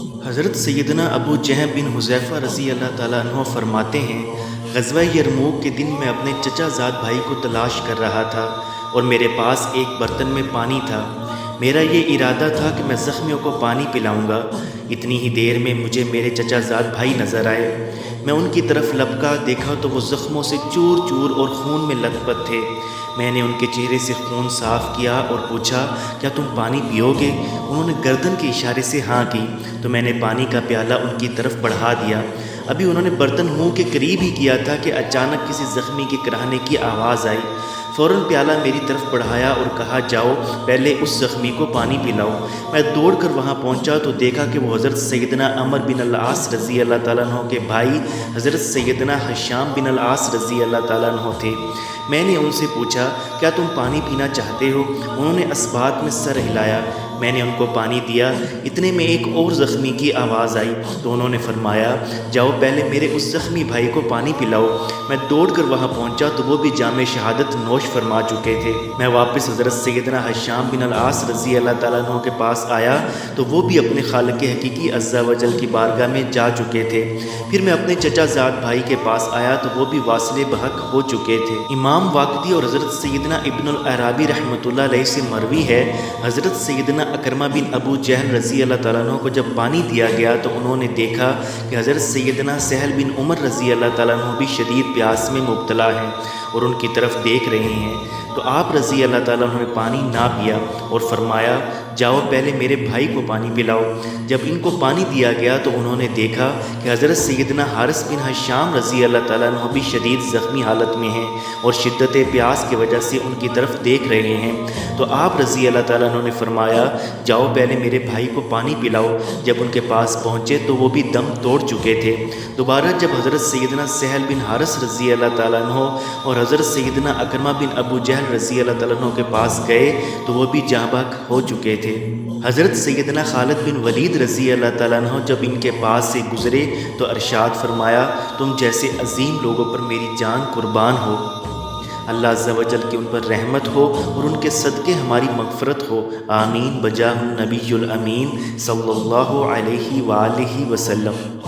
حضرت سیدنا ابو جہم بن حذیفہ رضی اللہ تعالیٰ عنہ فرماتے ہیں، غزوہ یرموک کے دن میں اپنے چچا زاد بھائی کو تلاش کر رہا تھا اور میرے پاس ایک برتن میں پانی تھا۔ میرا یہ ارادہ تھا کہ میں زخمیوں کو پانی پلاؤں گا۔ اتنی ہی دیر میں مجھے میرے چچا زاد بھائی نظر آئے۔ میں ان کی طرف لپکا، دیکھا تو وہ زخموں سے چور چور اور خون میں لت پت تھے۔ میں نے ان کے چہرے سے خون صاف کیا اور پوچھا، کیا تم پانی پیو گے؟ انہوں نے گردن کے اشارے سے ہاں کی تو میں نے پانی کا پیالہ ان کی طرف بڑھا دیا۔ ابھی انہوں نے برتن منہ کے قریب ہی کیا تھا کہ اچانک کسی زخمی کے کراہنے کی آواز آئی۔ فوراً پیالہ میری طرف بڑھایا اور کہا، جاؤ پہلے اس زخمی کو پانی پلاؤ۔ میں دوڑ کر وہاں پہنچا تو دیکھا کہ وہ حضرت سیدنا عمر بن العاص رضی اللہ تعالیٰ عنہ کے بھائی حضرت سیدنا حشام بن العاص رضی اللہ تعالیٰ عنہ تھے۔ میں نے ان سے پوچھا، کیا تم پانی پینا چاہتے ہو؟ انہوں نے اسبات میں سر ہلایا۔ میں نے ان کو پانی دیا۔ اتنے میں ایک اور زخمی کی آواز آئی تو انہوں نے فرمایا، جاؤ پہلے میرے اس زخمی بھائی کو پانی پلاؤ۔ میں دوڑ کر وہاں پہنچا تو وہ بھی جام شہادت نوش فرما چکے تھے۔ میں واپس حضرت سیدنا حشام بن العاص رضی اللہ تعالیٰ عنہ کے پاس آیا تو وہ بھی اپنے خالق حقیقی عز و جل کی بارگاہ میں جا چکے تھے۔ پھر میں اپنے چچا زاد بھائی کے پاس آیا تو وہ بھی واصل بحق ہو چکے تھے۔ امام واقدی اور حضرت سیدنا ابن العرابی رحمۃ اللہ علیہ سے مروی ہے، حضرت سیدنا اکرمہ بن ابو جہل رضی اللہ تعالیٰ عنہ کو جب پانی دیا گیا تو انہوں نے دیکھا کہ حضرت سیدنا سہل بن عمر رضی اللہ تعالیٰ عنہ بھی شدید پیاس میں مبتلا ہیں اور ان کی طرف دیکھ رہے ہیں۔ تو آپ رضی اللہ تعالیٰ عنہ نے پانی نہ پیا اور فرمایا، جاؤ پہلے میرے بھائی کو پانی پلاؤ۔ جب ان کو پانی دیا گیا تو انہوں نے دیکھا کہ حضرت سیدنا حارث بن حشام رضی اللہ تعالیٰ عنہ بھی شدید زخمی حالت میں ہیں اور شدت پیاس کی وجہ سے ان کی طرف دیکھ رہے ہیں۔ تو آپ رضی اللہ تعالیٰ عنہ نے فرمایا، جاؤ پہلے میرے بھائی کو پانی پلاؤ۔ جب ان کے پاس پہنچے تو وہ بھی دم توڑ چکے تھے۔ دوبارہ جب حضرت سیدنا سہل بن حارث رضی اللہ تعالیٰ عنہ اور حضرت سیدنا اکرمہ بن ابو جہل رضی اللہ تعالیٰ عنہ کے پاس گئے تو وہ بھی جاں بحق ہو چکے تھے۔ حضرت سیدنا خالد بن ولید رضی اللہ تعالیٰ عنہ جب ان کے پاس سے گزرے تو ارشاد فرمایا، تم جیسے عظیم لوگوں پر میری جان قربان ہو۔ اللہ عز و جل کی ان پر رحمت ہو اور ان کے صدقے ہماری مغفرت ہو، آمین بجاہ النبی الامین صلی اللہ علیہ وآلہ وسلم۔